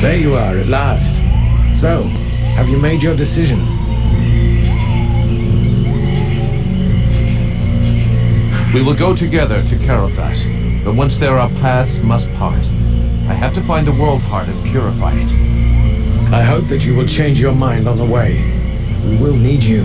There you are, at last. So, have you made your decision? We will go together to Karotras, but once there our paths must part. I have to find the world heart and purify it. I hope that you will change your mind on the way. We will need you.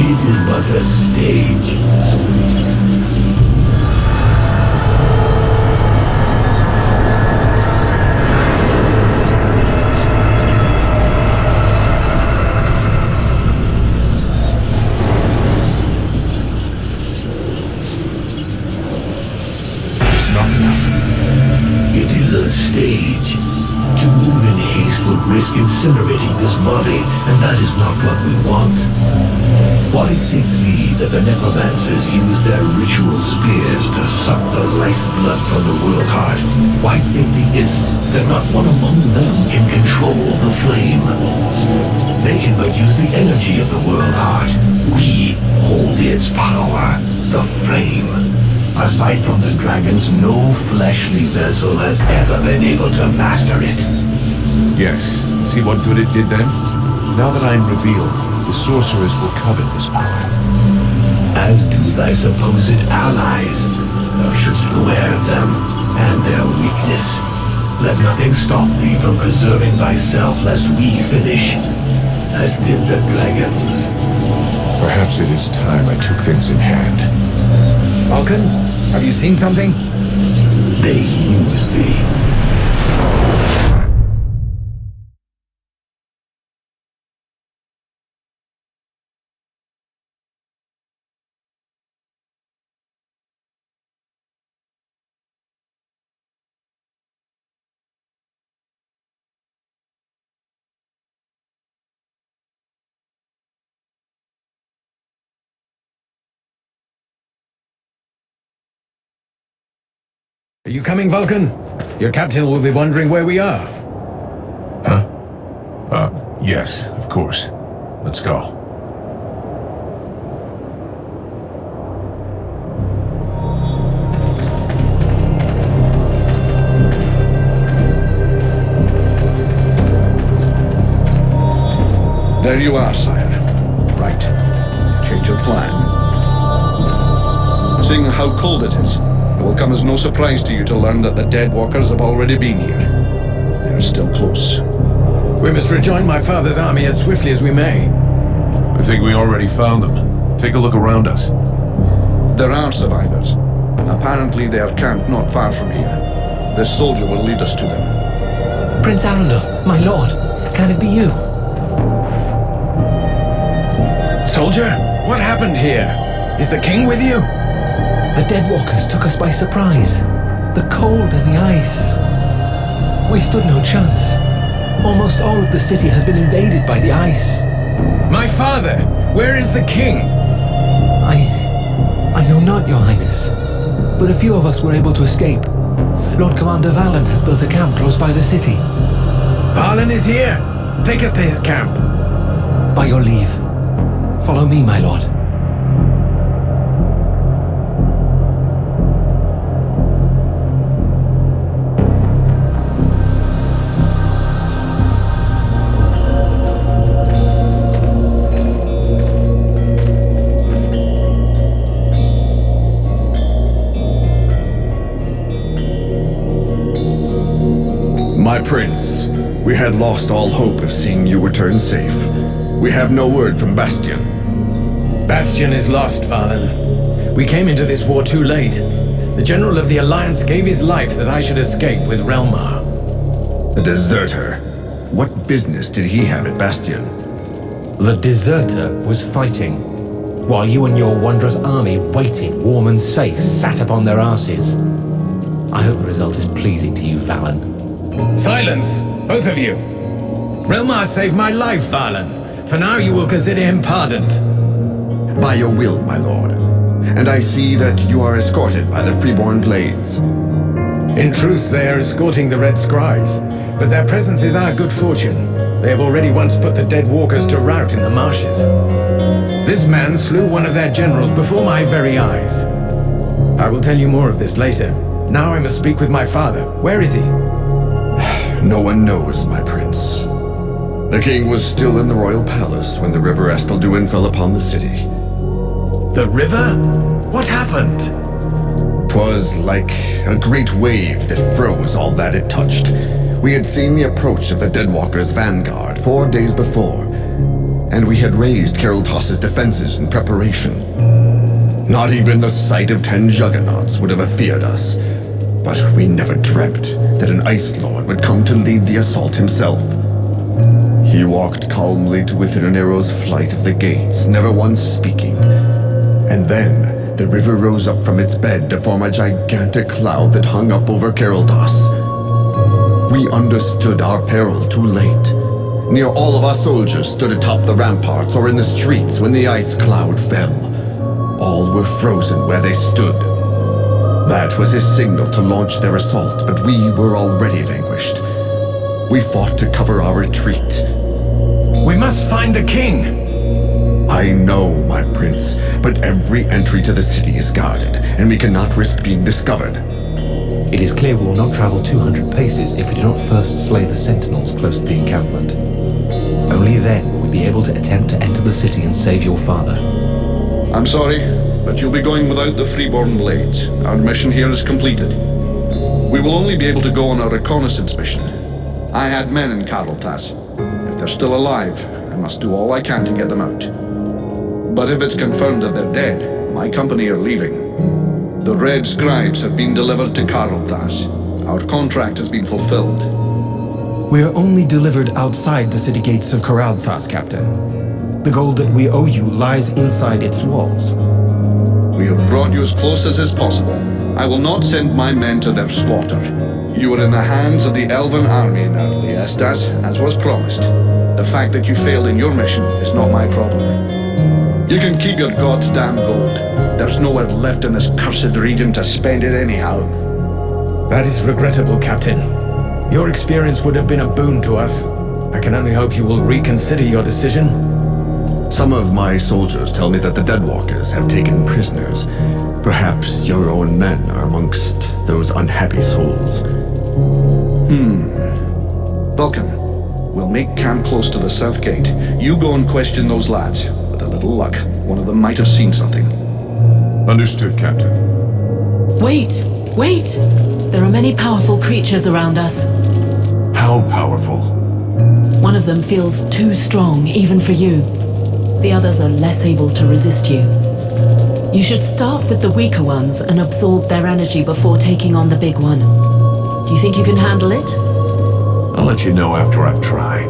It is but a stage. It's not enough. It is a stage. To move in haste would risk incinerating this body, and that is not what we want. Why think thee that the necromancers use their ritual spears to suck the lifeblood from the world heart? Why think thee is't that not one among them can control the flame? They can but use the energy of the world heart. We hold its power, the flame. Aside from the dragons, no fleshly vessel has ever been able to master it. Yes. See what good it did then? Now that I am revealed, the sorcerers will covet this power. As do thy supposed allies. Thou shouldst beware of them and their weakness. Let nothing stop thee from preserving thyself, lest we finish as did the dragons. Perhaps it is time I took things in hand. Vulcan, have you seen something? They use thee. Are you coming, Vulcan? Your captain will be wondering where we are. Yes, of course. Let's go. There you are, sire. Right. Change your plan. Seeing how cold it is, it will come as no surprise to you to learn that the dead walkers have already been here. They are still close. We must rejoin my father's army as swiftly as we may. I think we already found them. Take a look around us. There are survivors. Apparently they are camped not far from here. This soldier will lead us to them. Prince Arundel, my lord, can it be you? Soldier, what happened here? Is the king with you? The dead walkers took us by surprise. The cold and the ice. We stood no chance. Almost all of the city has been invaded by the ice. My father! Where is the king? I know not, your highness. But a few of us were able to escape. Lord Commander Valen has built a camp close by the city. Valen is here! Take us to his camp. By your leave. Follow me, my lord. My prince, we had lost all hope of seeing you return safe. We have no word from Bastion. Bastion is lost, Valen. We came into this war too late. The General of the Alliance gave his life that I should escape with Relmar. The deserter. What business did he have at Bastion? The deserter was fighting. while you and your wondrous army waited warm and safe, sat upon their asses. I hope the result is pleasing to you, Valen. Silence, both of you. Relmar saved my life, Valen. For now you will consider him pardoned. By your will, my lord. And I see that you are escorted by the freeborn blades. In truth, they are escorting the Red Scribes, but their presence is our good fortune. They have already once put the dead walkers to rout in the marshes. This man slew one of their generals before my very eyes. I will tell you more of this later. Now I must speak with my father. Where is he? No one knows, my prince. The king was still in the royal palace when the river Estelduin fell upon the city. The river? What happened? 'Twas like a great wave that froze all that it touched. We had seen the approach of the Deadwalkers' vanguard 4 days before, and we had raised Caroltas' defenses in preparation. Not even the sight of 10 juggernauts would have feared us, but we never dreamt that an Ice Lord would come to lead the assault himself. He walked calmly to within an arrow's flight of the gates, never once speaking. And then the river rose up from its bed to form a gigantic cloud that hung up over Caroltas. We understood our peril too late. Near all of our soldiers stood atop the ramparts or in the streets when the ice cloud fell. All were frozen where they stood. That was his signal to launch their assault, but we were already vanquished. We fought to cover our retreat. We must find the king! I know, my prince, but every entry to the city is guarded, and we cannot risk being discovered. It is clear we will not travel 200 paces if we do not first slay the sentinels close to the encampment. Only then will we be able to attempt to enter the city and save your father. I'm sorry, but you'll be going without the freeborn blades. Our mission here is completed. We will only be able to go on a reconnaissance mission. I had men in Caroltas. If they're still alive, I must do all I can to get them out. But if it's confirmed that they're dead, my company are leaving. The Red Scribes have been delivered to Caroltas. Our contract has been fulfilled. We are only delivered outside the city gates of Carolthas, Captain. The gold that we owe you lies inside its walls. We have brought you as close as is possible. I will not send my men to their slaughter. You are in the hands of the Elven army now, Liestas, as was promised. The fact that you failed in your mission is not my problem. You can keep your goddamn gold. There's nowhere left in this cursed region to spend it anyhow. That is regrettable, Captain. Your experience would have been a boon to us. I can only hope you will reconsider your decision. Some of my soldiers tell me that the Deadwalkers have taken prisoners. Perhaps your own men are amongst those unhappy souls. Vulcan, we'll make camp close to the south gate. You go and question those lads. With a little luck, one of them might have seen something. Understood, Captain. Wait! There are many powerful creatures around us. How powerful? One of them feels too strong, even for you. The others are less able to resist you. You should start with the weaker ones and absorb their energy before taking on the big one. Do you think you can handle it? I'll let you know after I've tried.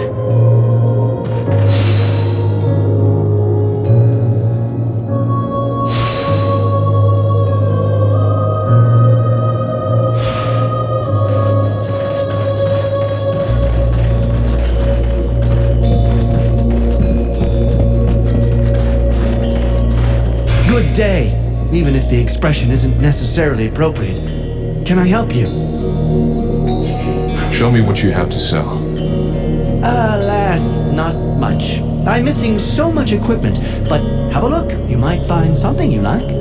Good day, even if the expression isn't necessarily appropriate. Can I help you? Show me what you have to sell. Alas, not much. I'm missing so much equipment, but have a look. You might find something you like.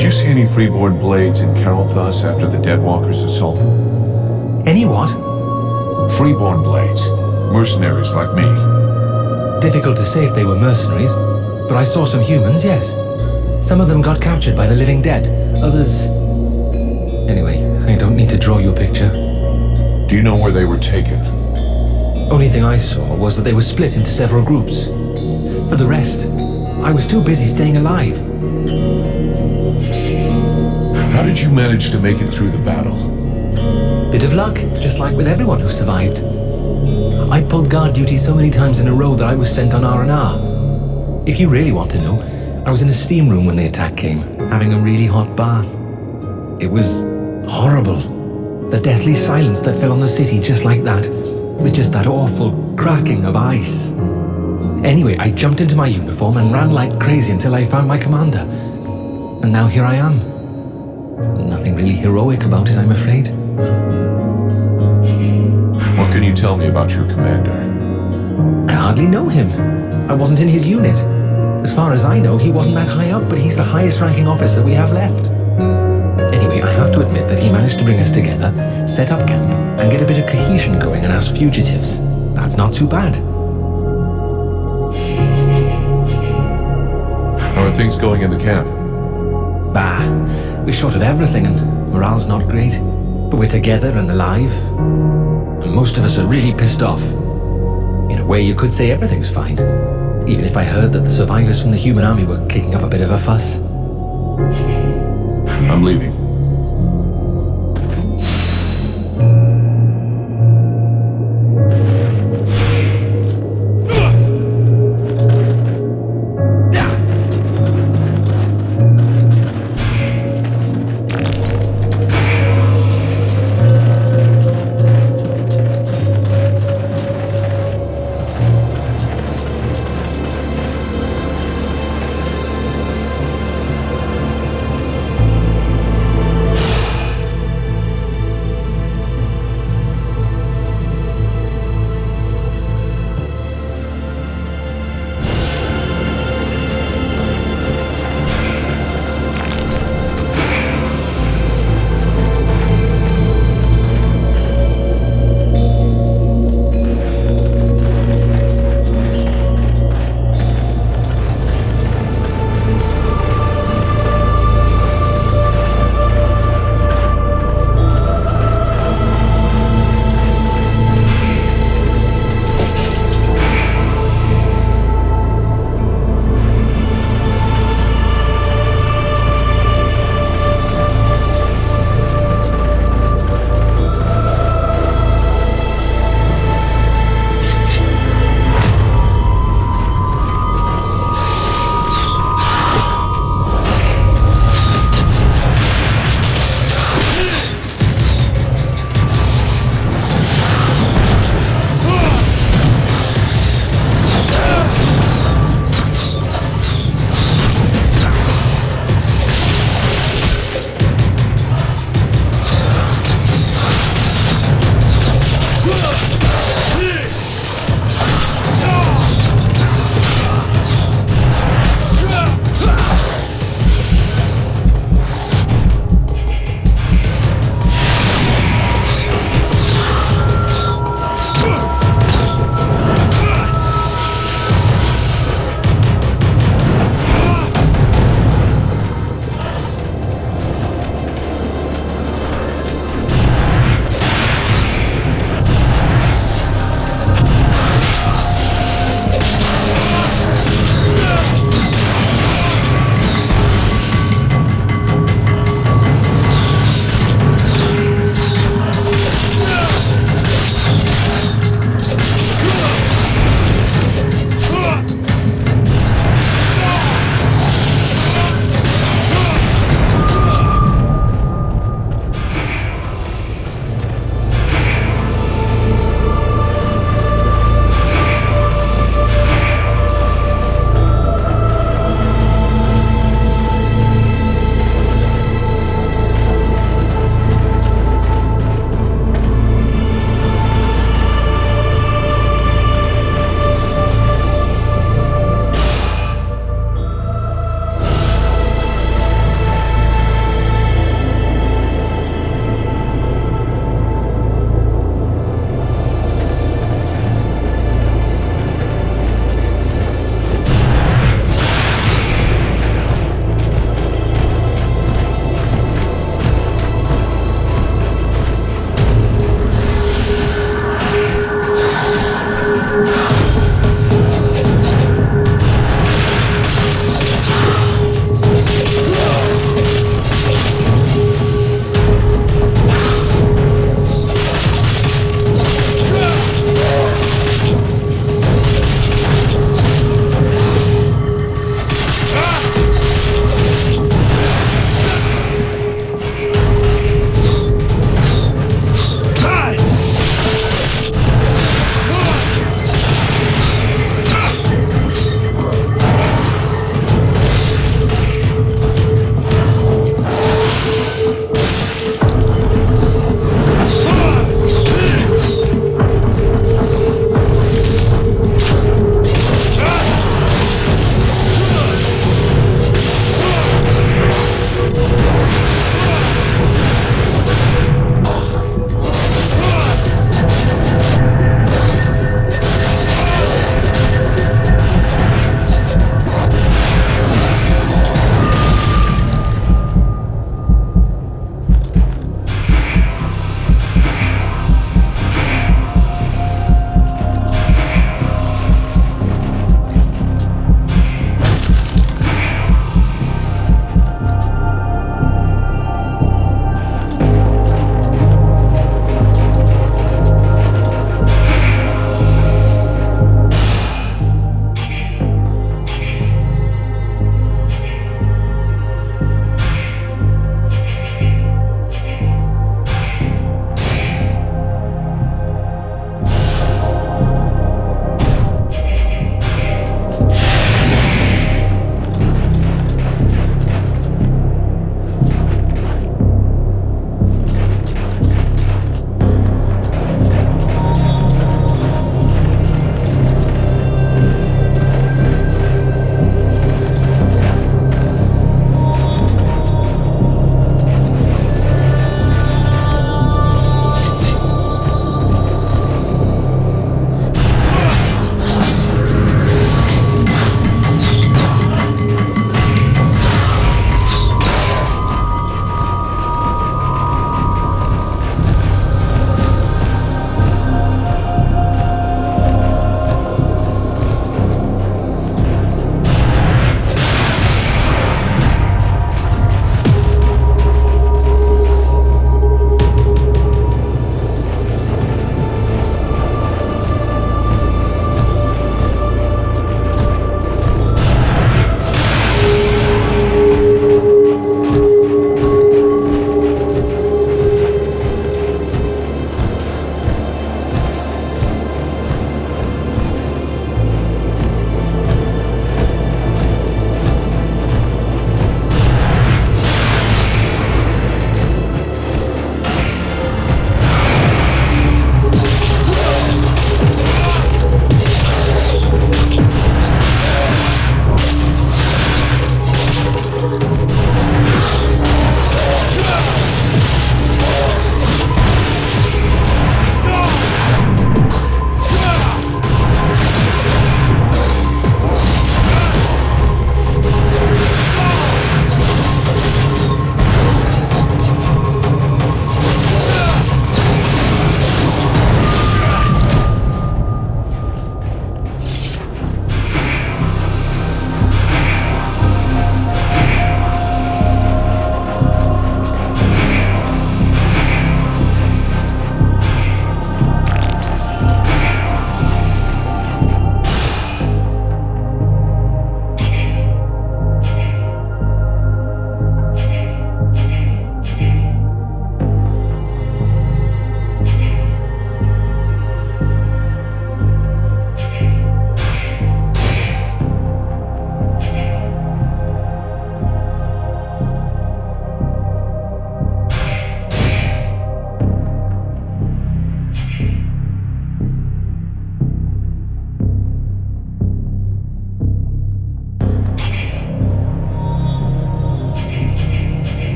Did you see any freeborn blades in Carolthus after the Deadwalkers' assault? Any what? Freeborn blades. Mercenaries like me. Difficult to say if they were mercenaries, but I saw some humans, yes. Some of them got captured by the living dead, others... Anyway, I don't need to draw you a picture. Do you know where they were taken? Only thing I saw was that they were split into several groups. For the rest, I was too busy staying alive. How did you manage to make it through the battle? Bit of luck, just like with everyone who survived. I pulled guard duty so many times in a row that I was sent on R&R. If you really want to know, I was in a steam room when the attack came, having a really hot bath. It was horrible. The deathly silence that fell on the city just like that, with just that awful cracking of ice. Anyway, I jumped into my uniform and ran like crazy until I found my commander. And now here I am. Nothing really heroic about it, I'm afraid. What can you tell me about your commander? I hardly know him. I wasn't in his unit. As far as I know, he wasn't that high up, but he's the highest ranking officer we have left. Anyway, I have to admit that he managed to bring us together, set up camp, and get a bit of cohesion going in us fugitives. That's not too bad. How are things going in the camp? Bah, we're short of everything and morale's not great. But we're together and alive. And most of us are really pissed off. In a way, you could say everything's fine. Even if I heard that the survivors from the human army were kicking up a bit of a fuss. I'm leaving.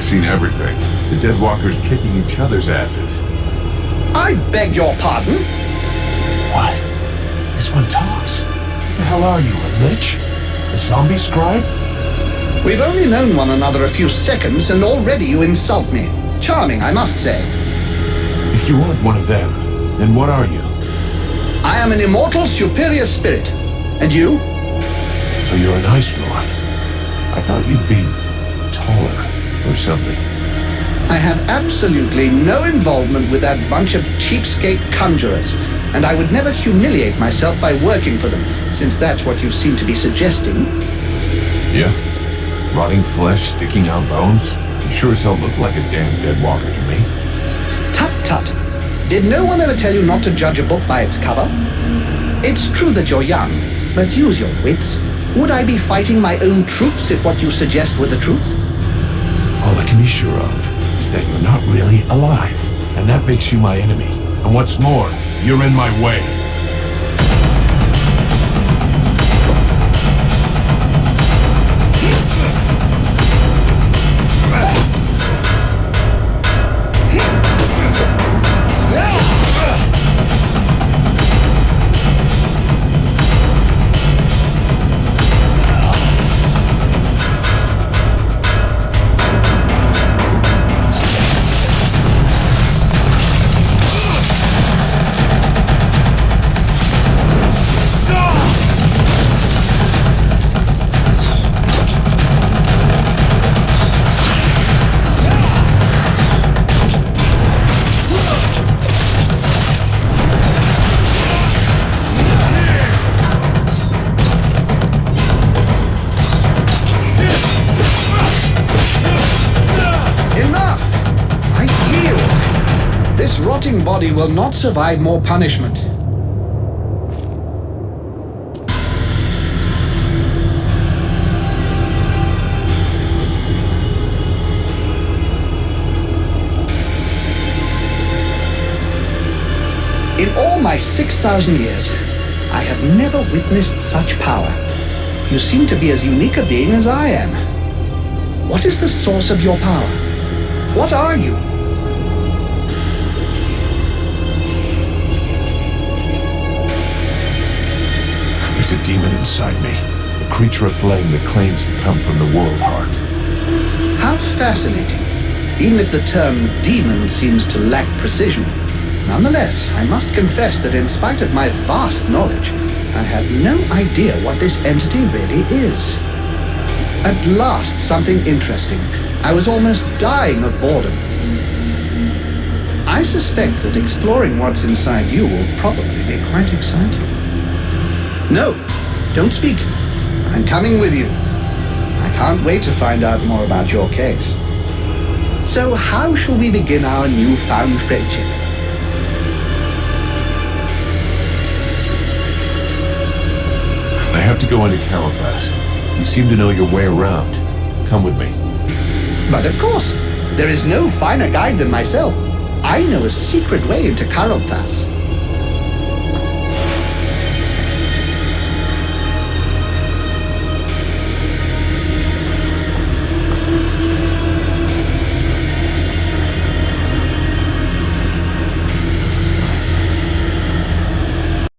seen everything. The dead walkers kicking each other's asses. I beg your pardon? What? This one talks. What the hell are you, a lich? A zombie scribe? We've only known one another a few seconds, and already you insult me. Charming, I must say. If you aren't one of them, then what are you? I am an immortal superior spirit. And you? So you're an Ice Lord. I thought you'd be taller or something. I have absolutely no involvement with that bunch of cheapskate conjurers, and I would never humiliate myself by working for them, since that's what you seem to be suggesting. Yeah? Rotting flesh, sticking out bones? You sure as hell look like a damn dead walker to me. Tut tut. Did no one ever tell you not to judge a book by its cover? It's true that you're young, but use your wits. Would I be fighting my own troops if what you suggest were the truth? All I can be sure of is that you're not really alive, and that makes you my enemy. And what's more, you're in my way. Body will not survive more punishment. In all my 6,000 years, I have never witnessed such power. You seem to be as unique a being as I am. What is the source of your power? What are you? There's a demon inside me, a creature of flame that claims to come from the world heart. How fascinating. Even if the term demon seems to lack precision. Nonetheless, I must confess that in spite of my vast knowledge, I have no idea what this entity really is. At last, something interesting. I was almost dying of boredom. I suspect that exploring what's inside you will probably be quite exciting. No, don't speak. I'm coming with you. I can't wait to find out more about your case. So how shall we begin our newfound friendship? I have to go into Carathas. You seem to know your way around. Come with me. But of course, there is no finer guide than myself. I know a secret way into Carathas.